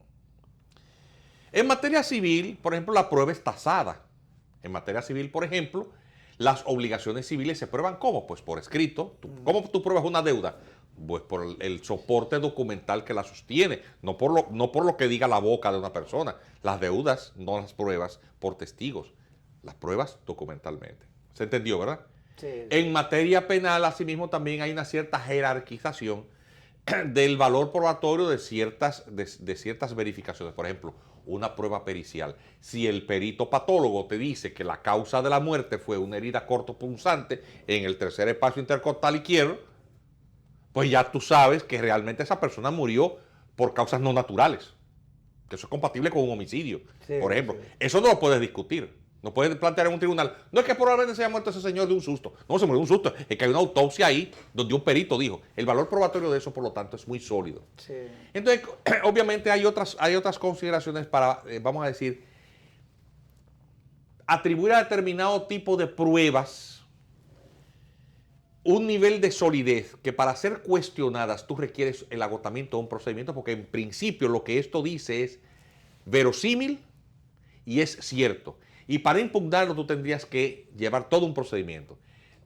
En materia civil, por ejemplo, la prueba es tasada. En materia civil, por ejemplo, Las obligaciones civiles se prueban ¿cómo? Pues por escrito. ¿Cómo tú pruebas una deuda? Pues por el soporte documental que la sostiene, no por lo que diga la boca de una persona. Las deudas no las pruebas por testigos, las pruebas documentalmente. ¿Se entendió, verdad? Sí. En materia penal, asimismo, también hay una cierta jerarquización del valor probatorio de ciertas verificaciones. Por ejemplo, una prueba pericial. Si el perito patólogo te dice que la causa de la muerte fue una herida cortopunzante en el tercer espacio intercostal izquierdo, pues ya tú sabes que realmente esa persona murió por causas no naturales. Que eso es compatible con un homicidio. Sí, por ejemplo, sí. eso no lo puedes discutir. No puedes plantear en un tribunal. No es que probablemente se haya muerto ese señor de un susto. No, se murió de un susto. Es que hay una autopsia ahí donde un perito dijo. El valor probatorio de eso, por lo tanto, es muy sólido. Sí. Entonces, obviamente hay otras consideraciones para, vamos a decir, atribuir a determinado tipo de pruebas un nivel de solidez que para ser cuestionadas tú requieres el agotamiento de un procedimiento, porque en principio lo que esto dice es verosímil y es cierto. Y para impugnarlo tú tendrías que llevar todo un procedimiento.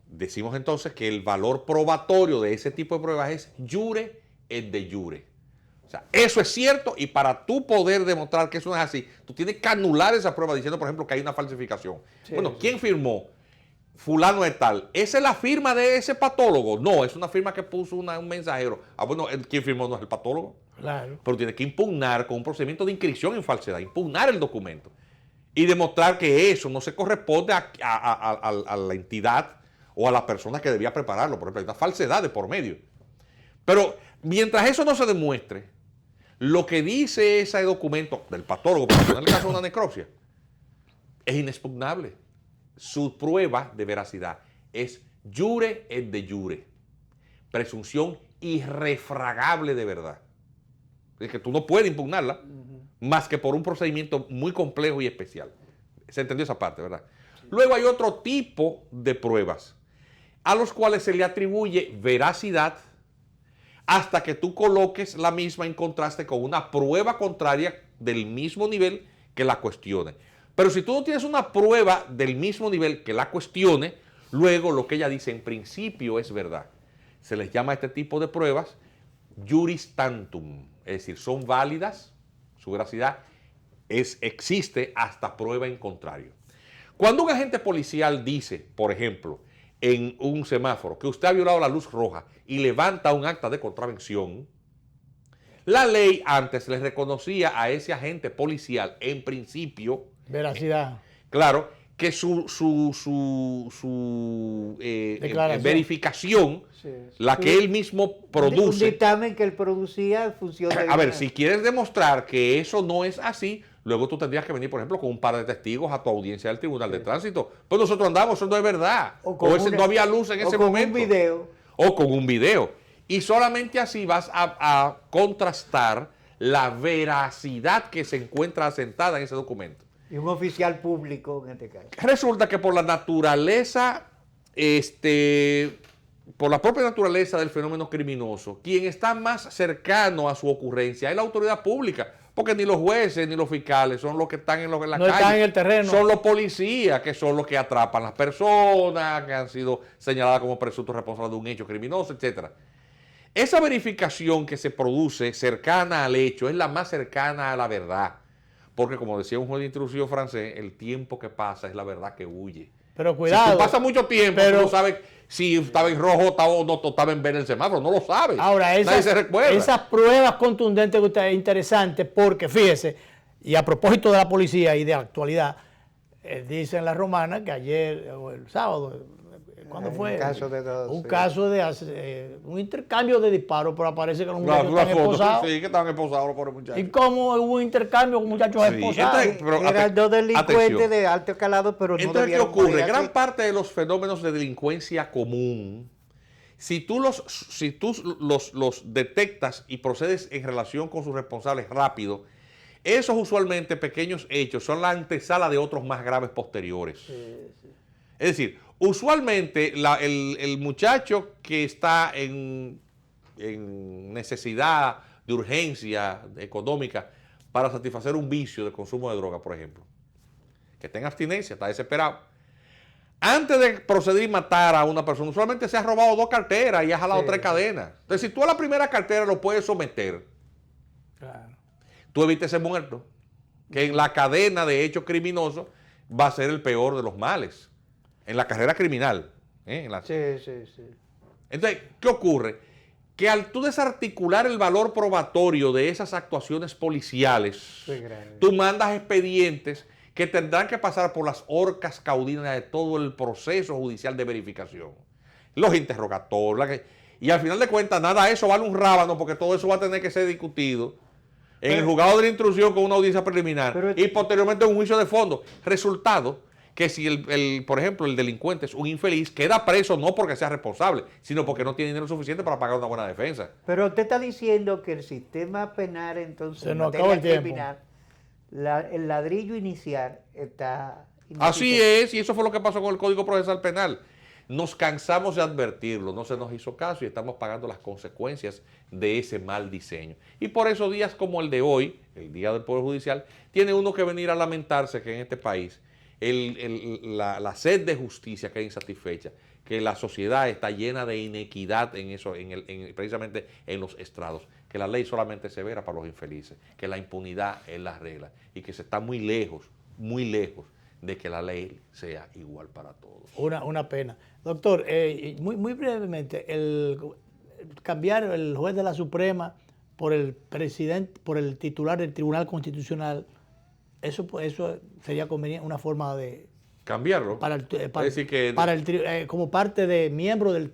Decimos entonces que el valor probatorio de ese tipo de pruebas es jure et de jure. O sea, eso es cierto, y para tú poder demostrar que eso no es así, tú tienes que anular esa prueba diciendo, por ejemplo, que hay una falsificación. Sí, bueno, sí. ¿quién firmó? Fulano de tal. ¿Esa es la firma de ese patólogo? No, es una firma que puso un mensajero. Ah, bueno, ¿quién firmó no es el patólogo? Claro. Pero tiene que impugnar con un procedimiento de inscripción en falsedad, impugnar el documento y demostrar que eso no se corresponde a la entidad o a la persona que debía prepararlo. Por ejemplo, hay una falsedad de por medio. Pero mientras eso no se demuestre, lo que dice ese documento del patólogo, por ejemplo, en el caso de una necropsia, es inexpugnable. Su prueba de veracidad es jure et de jure, presunción irrefragable de verdad. Es que tú no puedes impugnarla más que por un procedimiento muy complejo y especial. ¿Se entendió esa parte, verdad? Sí. Luego hay otro tipo de pruebas a los cuales se le atribuye veracidad hasta que tú coloques la misma en contraste con una prueba contraria del mismo nivel que la cuestione. Pero si tú no tienes una prueba del mismo nivel que la cuestione, luego lo que ella dice en principio es verdad. Se les llama a este tipo de pruebas juris tantum, es decir, son válidas, su veracidad existe hasta prueba en contrario. Cuando un agente policial dice, por ejemplo, en un semáforo que usted ha violado la luz roja y levanta un acta de contravención, la ley antes les reconocía a ese agente policial en principio veracidad. Claro, que su verificación, Sí. la que él mismo produce. Un dictamen que él producía en función de... A ver, si quieres demostrar que eso no es así, luego tú tendrías que venir, por ejemplo, con un par de testigos a tu audiencia del Tribunal de Tránsito. Pues nosotros andamos, eso no es verdad. No había luz en ese momento. O con un video. O con un video. Y solamente así vas a contrastar la veracidad que se encuentra asentada en ese documento. Y un oficial público en este caso. Resulta que por la naturaleza, por la propia naturaleza del fenómeno criminoso, quien está más cercano a su ocurrencia es la autoridad pública, porque ni los jueces ni los fiscales son los que están en la calle. No están en el terreno. Son los policías, que son los que atrapan las personas, que han sido señaladas como presuntos responsables de un hecho criminoso, etc. Esa verificación que se produce cercana al hecho es la más cercana a la verdad. Porque, como decía un juez de instrucción francés, el tiempo que pasa es la verdad que huye. Pero cuidado. Si tú pasas mucho tiempo, tú no sabes si estaba en rojo o no estaba en verde el semáforo, no lo sabes. Ahora, nadie se recuerda. Esas pruebas contundentes que usted es interesante porque, fíjese, y a propósito de la policía y de la actualidad, dicen las romanas que ayer, o el sábado, ¿cuándo fue? Un caso de un intercambio de disparos, pero aparece que los muchachos están esposados. Sí, que estaban esposados por el muchacho. ¿Y cómo hubo un intercambio con muchachos esposados? Eran dos delincuentes de alto calado, pero no entonces, ¿qué debieron ocurre? morir Gran así. parte de los fenómenos de delincuencia común, si tú los detectas y procedes en relación con sus responsables rápido, esos usualmente pequeños hechos son la antesala de otros más graves posteriores. Es decir, usualmente el muchacho que está en necesidad de urgencia económica para satisfacer un vicio de consumo de droga, por ejemplo, que está en abstinencia, está desesperado, antes de proceder y matar a una persona, solamente se ha robado 2 carteras y ha jalado 3 cadenas. Entonces, si tú a la primera cartera lo puedes someter, tú evitas ese muerto, que en la cadena de hechos criminosos va a ser el peor de los males, en la carrera criminal. Sí. Entonces, ¿qué ocurre? Que al tú desarticular el valor probatorio de esas actuaciones policiales, tú mandas expedientes que tendrán que pasar por las horcas caudinas de todo el proceso judicial de verificación, los interrogatorios, y al final de cuentas nada de eso vale un rábano, porque todo eso va a tener que ser discutido en el juzgado de la instrucción con una audiencia preliminar y posteriormente un juicio de fondo. Resultado que si por ejemplo el delincuente es un infeliz, queda preso no porque sea responsable, sino porque no tiene dinero suficiente para pagar una buena defensa. Pero usted está diciendo que el sistema penal entonces se nos acabó el tiempo. Criminal, el ladrillo inicial está... Así es, y eso fue lo que pasó con el Código Procesal Penal. Nos cansamos de advertirlo, no se nos hizo caso y estamos pagando las consecuencias de ese mal diseño. Y por eso días como el de hoy, el Día del Poder Judicial, tiene uno que venir a lamentarse que en este país la sed de justicia queda insatisfecha, que la sociedad está llena de inequidad en eso, precisamente en los estrados, que la ley solamente es severa para los infelices, que la impunidad es la regla y que se está muy lejos de que la ley sea igual para todos. Una pena. Doctor, muy brevemente, cambiar el juez de la Suprema por el presidente, por el titular del Tribunal Constitucional, eso sería conveniente, una forma de cambiarlo. Como parte de miembro del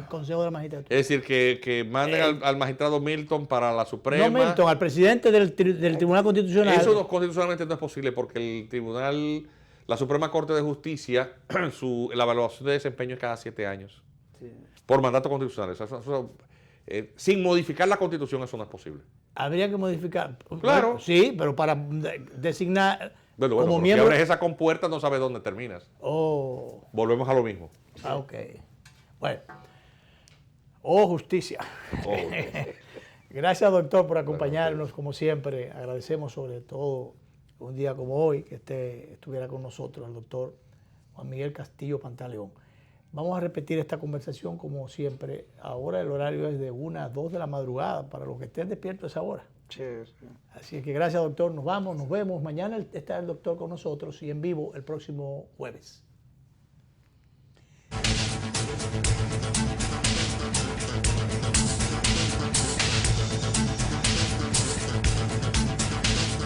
Consejo de la Magistratura. Es decir, que manden al magistrado Milton para la Suprema. No Milton, al presidente del Tribunal Constitucional. Eso constitucionalmente no es posible porque la Suprema Corte de Justicia, la evaluación de desempeño es cada 7 años. Sí. Por mandato constitucional. Sin modificar la Constitución eso no es posible. Habría que modificar. Claro. Sí, pero para designar como miembro. Si abres esa compuerta no sabes dónde terminas. Oh. Volvemos a lo mismo. Ok. Bueno. Justicia. Gracias, doctor, por acompañarnos como siempre. Agradecemos sobre todo un día como hoy que estuviera con nosotros el doctor Juan Miguel Castillo Pantaleón. Vamos a repetir esta conversación como siempre. Ahora el horario es de 1 a 2 de la madrugada para los que estén despiertos a esa hora. Sí. Así que gracias, doctor. Nos vemos. Mañana está el doctor con nosotros y en vivo el próximo jueves.